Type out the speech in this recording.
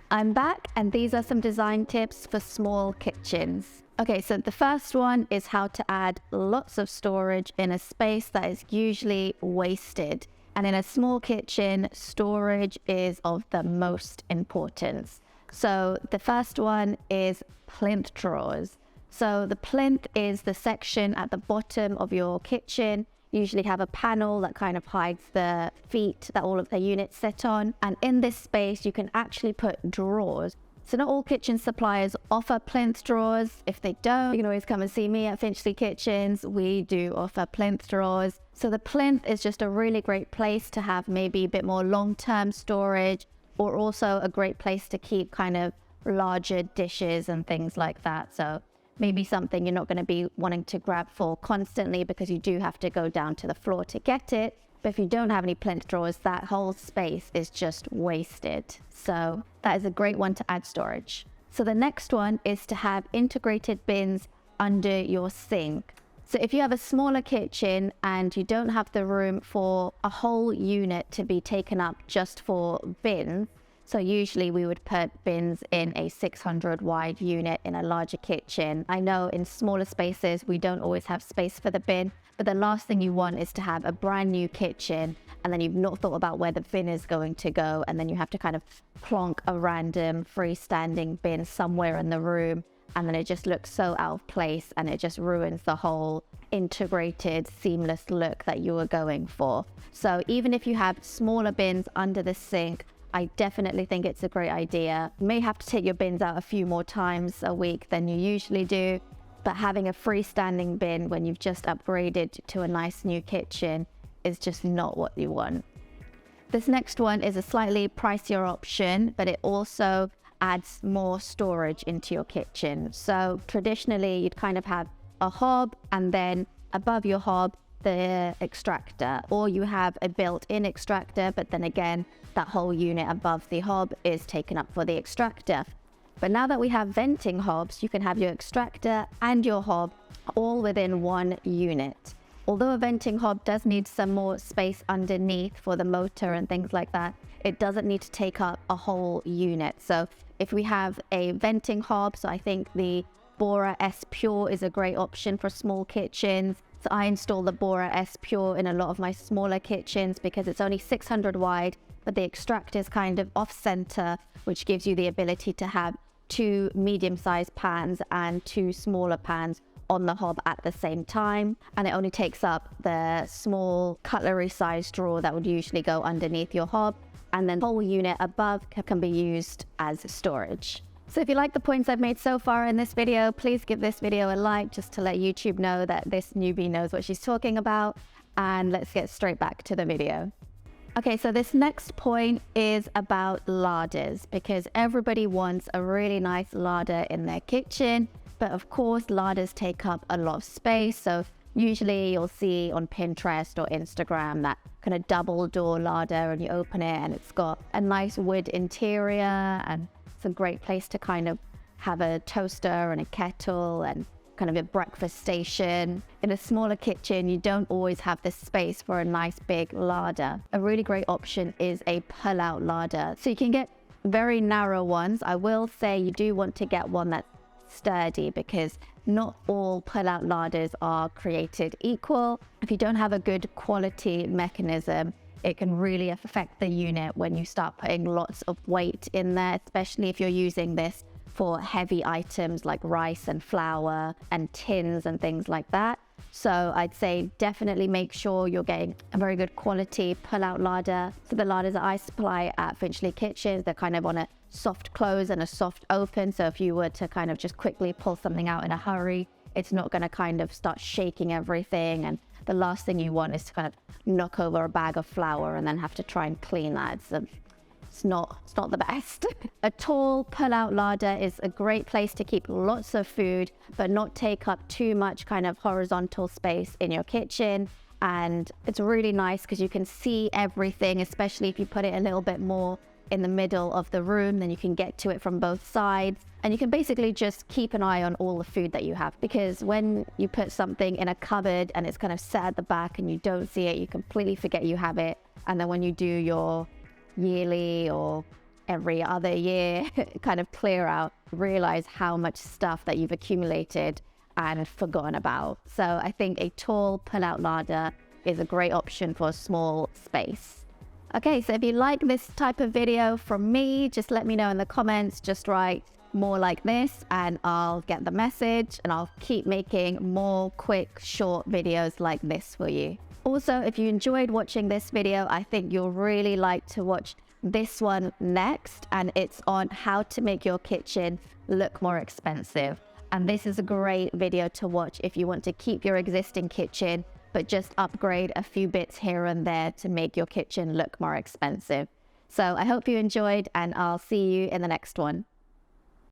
I'm back, and these are some design tips for small kitchens. Okay, so the first one is how to add lots of storage in a space that is usually wasted. And in a small kitchen, storage is of the most importance. So the first one is plinth drawers. So the plinth is the section at the bottom of your kitchen. You usually have a panel that kind of hides the feet that all of the units sit on. And in this space, you can actually put drawers. So not all kitchen suppliers offer plinth drawers. If they don't, you can always come and see me at Finchley Kitchens. We do offer plinth drawers. So the plinth is just a really great place to have maybe a bit more long-term storage, or also a great place to keep kind of larger dishes and things like that. So maybe something you're not going to be wanting to grab for constantly because you do have to go down to the floor to get it. But if you don't have any plinth drawers, that whole space is just wasted. So that is a great one to add storage. So the next one is to have integrated bins under your sink. So if you have a smaller kitchen and you don't have the room for a whole unit to be taken up just for bins, so usually we would put bins in a 600 wide unit in a larger kitchen. I know in smaller spaces, we don't always have space for the bin, but the last thing you want is to have a brand new kitchen and then you've not thought about where the bin is going to go. And then you have to kind of plonk a random freestanding bin somewhere in the room. And then it just looks so out of place and it just ruins the whole integrated, seamless look that you were going for. So even if you have smaller bins under the sink, I definitely think it's a great idea. You may have to take your bins out a few more times a week than you usually do, but having a freestanding bin when you've just upgraded to a nice new kitchen is just not what you want. This next one is a slightly pricier option, but it also adds more storage into your kitchen. So traditionally, you'd kind of have a hob and then above your hob, the extractor, or you have a built-in extractor, but then again, that whole unit above the hob is taken up for the extractor. But now that we have venting hobs, you can have your extractor and your hob all within one unit. Although a venting hob does need some more space underneath for the motor and things like that, it doesn't need to take up a whole unit. So if we have a venting hob, so I think the Bora S Pure is a great option for small kitchens. So I install the Bora S Pure in a lot of my smaller kitchens because it's only 600 wide, but the extractor is kind of off center, which gives you the ability to have 2 medium-sized pans and 2 smaller pans on the hob at the same time. And it only takes up the small cutlery-sized drawer that would usually go underneath your hob. And then the whole unit above can be used as storage. So if you like the points I've made so far in this video, please give this video a like just to let YouTube know that this newbie knows what she's talking about. And let's get straight back to the video. Okay, so this next point is about larders, because everybody wants a really nice larder in their kitchen. But of course, larders take up a lot of space. So usually you'll see on Pinterest or Instagram that kind of double door larder, and you open it and it's got a nice wood interior, and it's a great place to kind of have a toaster and a kettle and kind of a breakfast station. In a smaller kitchen, you don't always have the space for a nice big larder. A really great option is a pull-out larder. So you can get very narrow ones. I will say you do want to get one that's sturdy because not all pull-out larders are created equal. If you don't have a good quality mechanism, it can really affect the unit when you start putting lots of weight in there, especially if you're using this for heavy items like rice and flour and tins and things like that. So I'd say definitely make sure you're getting a very good quality pull-out larder. So the larders that I supply at Finchley Kitchens, they're kind of on a soft close and a soft open. So if you were to kind of just quickly pull something out in a hurry, it's not going to kind of start shaking everything. And the last thing you want is to kind of knock over a bag of flour and then have to try and clean that. It's not the best. A tall pull-out larder is a great place to keep lots of food, but not take up too much kind of horizontal space in your kitchen. And it's really nice because you can see everything, especially if you put it a little bit more in the middle of the room, then you can get to it from both sides. And you can basically just keep an eye on all the food that you have, because when you put something in a cupboard and it's kind of set at the back and you don't see it, you completely forget you have it. And then when you do your yearly or every other year kind of clear out, realize how much stuff that you've accumulated and forgotten about. So I think a tall pull-out larder is a great option for a small space. Okay, so if you like this type of video from me, just let me know in the comments. Just write more like this and I'll get the message, and I'll keep making more quick, short videos like this for you. Also, if you enjoyed watching this video, I think you'll really like to watch this one next, and it's on how to make your kitchen look more expensive. And this is a great video to watch if you want to keep your existing kitchen but just upgrade a few bits here and there to make your kitchen look more expensive. So I hope you enjoyed, and I'll see you in the next one.